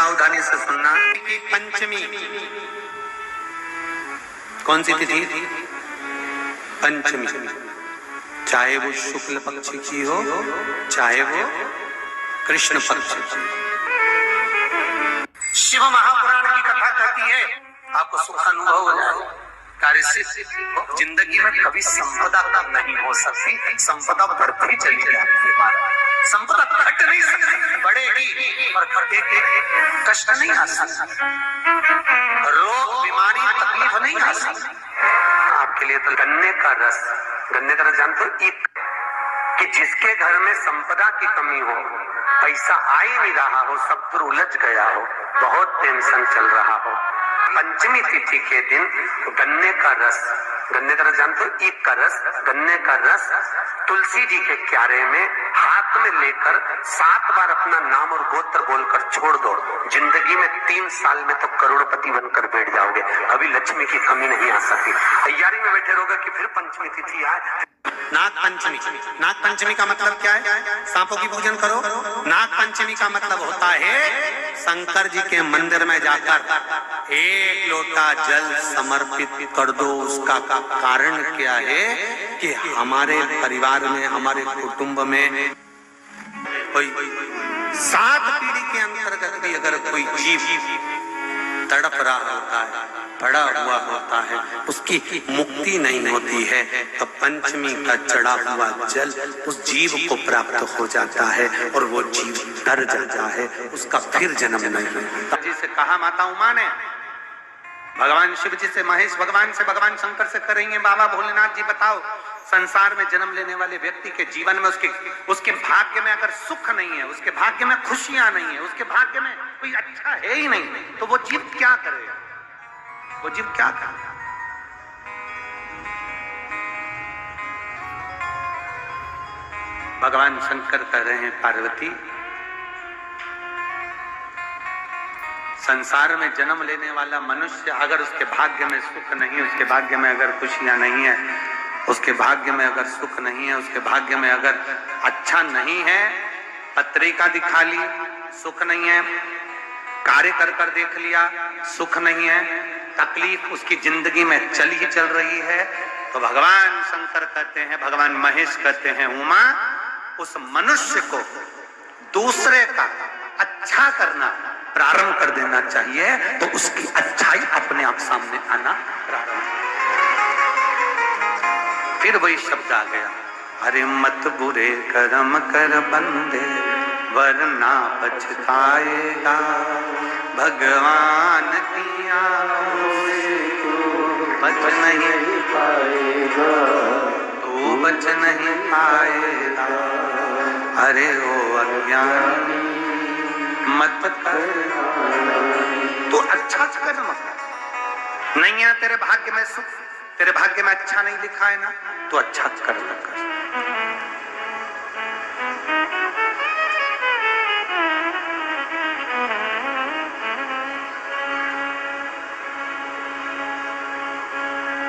सावधानी से सुनना कि पंचमी कौन सी तिथि? पंचमी, चाहे वो शुक्ल पक्ष की हो चाहे वो कृष्ण पक्ष की। शिव महापुराण की कथा कहती है आपको सुख अनुभव हो जाए। कार्य जिंदगी में कभी संपदा कम नहीं हो सकती, संपदा बढ़ती चली जाती है। संपदा घट नहीं सकती, बढ़ेगी और घटेगी, कष्ट नहीं आ सकता, रोग बीमारी तकलीफ नहीं आ सकती। आपके लिए तो गन्ने का रस जानते हो, एक कि जिसके घर में संपदा की कमी हो, पैसा आ ही नहीं रहा हो, सब पर उलझ गया हो, बहुत टेंशन चल रहा हो, पंचमी तिथि के दिन गन्ने का रस जानते हो, ईख का रस, गन्ने का रस तुलसी जी के क्यारे में हाथ में लेकर 7 बार अपना नाम और गोत्र बोलकर छोड़ दो। जिंदगी में 3 साल में तो करोड़पति बनकर बैठ जाओगे, कभी लक्ष्मी की कमी नहीं आ सकती। तैयारी में बैठे रहोगे कि फिर पंचमी तिथि आए। नाग पंचमी, नाग पंचमी का मतलब क्या है? सांपों की पूजन करो। नाग पंचमी का मतलब होता है शंकर जी के मंदिर में जाकर 1 लोटा जल समर्पित कर दो। उसका कारण क्या है कि हमारे परिवार में, हमारे कुटुंब में कोई 7 पीढ़ी के अंतर्गत भी अगर कोई जीव तड़प रहा होता है, पड़ा हुआ होता है, उसकी मुक्ति नहीं होती है, तो पंचमी का चढ़ा हुआ जल उस जीव को प्राप्त हो जाता है और वो जीव तर जाता है, उसका फिर जन्म नहीं होता। जी से कहा माता उमा ने, भगवान शिव जी से, महेश भगवान से, भगवान शंकर से करेंगे, बाबा भोलेनाथ जी बताओ, संसार में जन्म लेने वाले व्यक्ति के जीवन में उसके भाग्य में अगर सुख नहीं है, उसके भाग्य में खुशियां नहीं है, उसके भाग्य में कोई अच्छा है ही नहीं, तो वो जीव क्या करेगा? वो जीव क्या करेगा? भगवान शंकर कह रहे हैं, पार्वती, संसार में जन्म लेने वाला मनुष्य अगर उसके भाग्य में सुख नहीं, उसके भाग्य में अगर खुशियां नहीं है, उसके भाग्य में अगर सुख नहीं है, उसके भाग्य में अगर अच्छा नहीं है, पत्रिका दिखा ली सुख नहीं है, कार्य कर देख लिया सुख नहीं है, तकलीफ उसकी जिंदगी में चल ही चल रही है, तो भगवान शंकर कहते हैं, भगवान महेश कहते हैं, उमा, उस मनुष्य को दूसरे का अच्छा करना प्रारंभ कर देना चाहिए, तो उसकी अच्छाई अपने आप सामने आना प्रारंभ। फिर वही शब्द आ गया, अरे मत बुरे कर्म कर बंदे वरना पछताएगा, भगवान की आंखों से बच नहीं पाएगा, तू बच नहीं पाएगा, अरे ओ अज्ञानी मत कर, तू अच्छा कर, मत नहीं है तेरे भाग्य में सुख, तेरे भाग्य में अच्छा नहीं लिखा है ना, तो अच्छा कर लगा।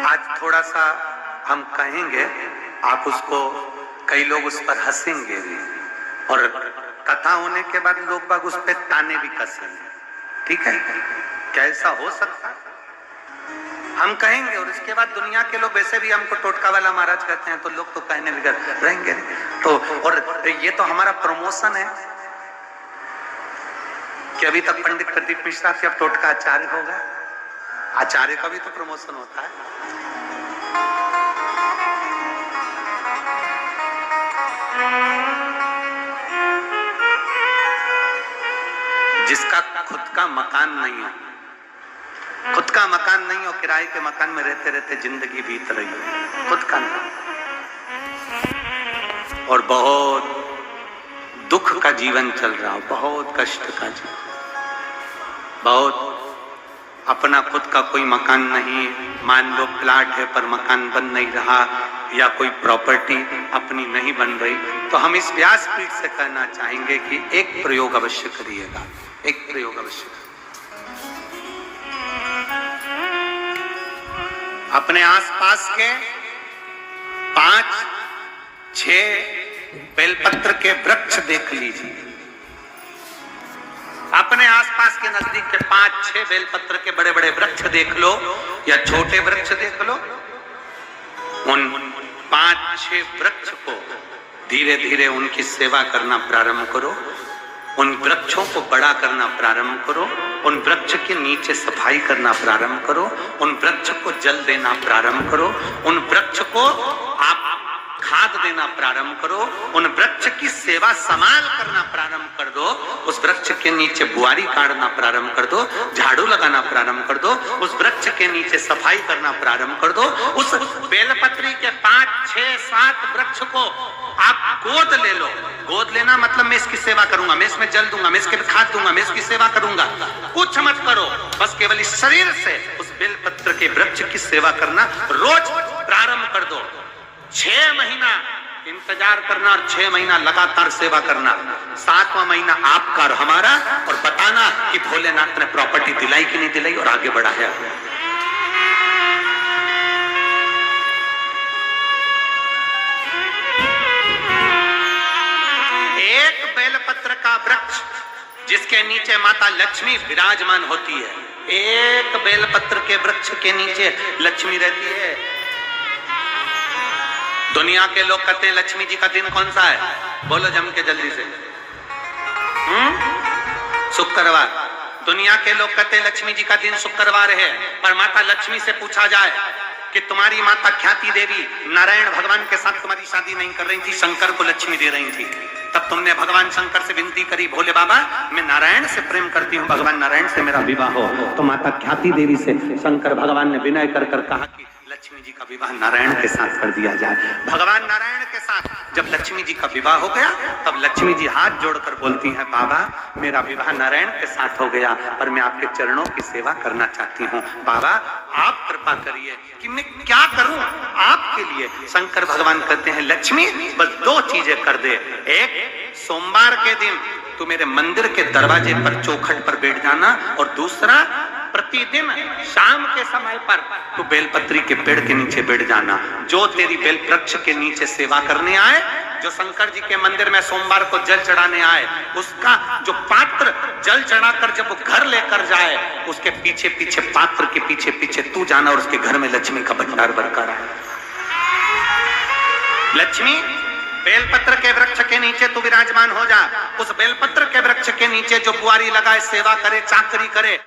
आज थोड़ा सा हम कहेंगे, आप उसको, कई लोग उस पर हंसेंगे भी, और कथा होने के बाद लोग बाग उस पर ताने भी कसेंगे, ठीक है? कैसा हो सकता है? हम कहेंगे और इसके बाद दुनिया के लोग, वैसे भी हमको टोटका वाला महाराज कहते हैं, तो लोग तो कहने भी रहेंगे। तो और ये तो हमारा प्रमोशन है कि अभी तक पंडित प्रदीप मिश्रा से अब टोटका आचार्य होगा, आचार्य का भी तो प्रमोशन होता है। जिसका खुद का मकान नहीं हो, खुद का मकान नहीं हो, किराए के मकान में रहते रहते जिंदगी बीत रही है, खुद का नहीं, और बहुत दुख का जीवन चल रहा हो, बहुत कष्ट का जीवन, बहुत अपना खुद का कोई मकान नहीं, मान लो प्लाट है पर मकान बन नहीं रहा, या कोई प्रॉपर्टी अपनी नहीं बन रही, तो हम इस व्यासपीठ से कहना चाहेंगे कि एक प्रयोग अवश्य करिएगा, एक प्रयोग अवश्य। अपने आसपास के 5-6 बेलपत्र के वृक्ष देख लीजिए, अपने आसपास के नजदीक के 5-6 बेलपत्र के बड़े बड़े वृक्ष देख लो या छोटे वृक्ष देख लो, उन 5-6 वृक्ष को धीरे धीरे उनकी सेवा करना प्रारंभ करो, उन वृक्षों को बड़ा करना प्रारंभ करो, उन वृक्ष के नीचे सफाई करना प्रारंभ करो, उन वृक्ष को जल देना प्रारंभ करो, उन वृक्ष को आप खाद देना प्रारंभ करो, उन वृक्ष की सेवा संभाल करना प्रारंभ कर दो, उस वृक्ष के नीचे बुआरी काटना प्रारंभ कर दो, झाड़ू लगाना प्रारंभ कर दो, उस वृक्ष के नीचे सफाई करना प्रारंभ कर दो। उस बेलपत्री के 5-6-7 वृक्ष को आप गोद ले लो। गोद लेना मतलब मैं इसकी सेवा करूंगा, मैं इसमें जल दूंगा, मैं इसके खाद दूंगा, मैं इसकी सेवा करूंगा, कुछ मत करो, बस केवल इस शरीर से उस बेलपत्र के वृक्ष की सेवा करना रोज प्रारंभ कर दो। 6 महीना इंतजार करना और 6 महीना लगातार सेवा करना, 7वां महीना आपका और हमारा, और बताना कि भोलेनाथ ने प्रॉपर्टी दिलाई कि नहीं दिलाई और आगे बढ़ाया। एक बेलपत्र का वृक्ष जिसके नीचे माता लक्ष्मी विराजमान होती है, एक बेलपत्र के वृक्ष के नीचे लक्ष्मी रहती है। दुनिया के लोग कहते हैं लक्ष्मी जी का दिन कौन सा है, बोलो जम के जल्दी से। शुक्रवार। दुनिया के लोग कहते हैं लक्ष्मी जी का दिन शुक्रवार है, पर माता लक्ष्मी से पूछा जाए कि तुम्हारी माता ख्याति देवी नारायण भगवान के साथ तुम्हारी शादी नहीं कर रही थी, शंकर को लक्ष्मी दे रही थी, तब तुमने भगवान शंकर से विनती करी, भोले बाबा मैं नारायण से प्रेम करती हूँ, भगवान नारायण से मेरा विवाह हो। तो माता ख्याति देवी से शंकर भगवान ने विनय कर कहा कि लक्ष्मी जी का विवाह नारायण के साथ कर दिया जाए। भगवान नारायण के साथ जब लक्ष्मी जी का विवाह हो गया, तब लक्ष्मी जी हाथ जोड़कर बोलती हैं, बाबा मेरा विवाह नारायण के साथ हो गया, पर मैं आपके चरणों की सेवा करना चाहती हूँ, बाबा आप कृपा करिए कि मैं क्या करूं आपके लिए। शंकर भगवान कहते हैं, लक्ष्मी बस 2 चीजें कर दे, एक सोमवार के दिन तू मेरे मंदिर के दरवाजे पर चौखट पर बैठ जाना, और दूसरा प्रतिदिन शाम के समय पर तू बेलपत्री के पेड़ के नीचे बैठ जाना। जो तेरी बेल वृक्ष के नीचे सेवा करने आए, जो शंकर जी के मंदिर में सोमवार को जल चढ़ाने आए, उसका जो पात्र जल चढ़ाकर जब वो घर लेकर जाए, उसके पीछे पीछे पात्र के पीछे पीछे तू जाना, और उसके घर में लक्ष्मी का भंडार भरकर आए। लक्ष्मी बेलपत्र के वृक्ष के नीचे तू विराजमान हो जा, उस बेलपत्र के वृक्ष के नीचे जो बुआरी लगाए, सेवा करे, चाकरी करे,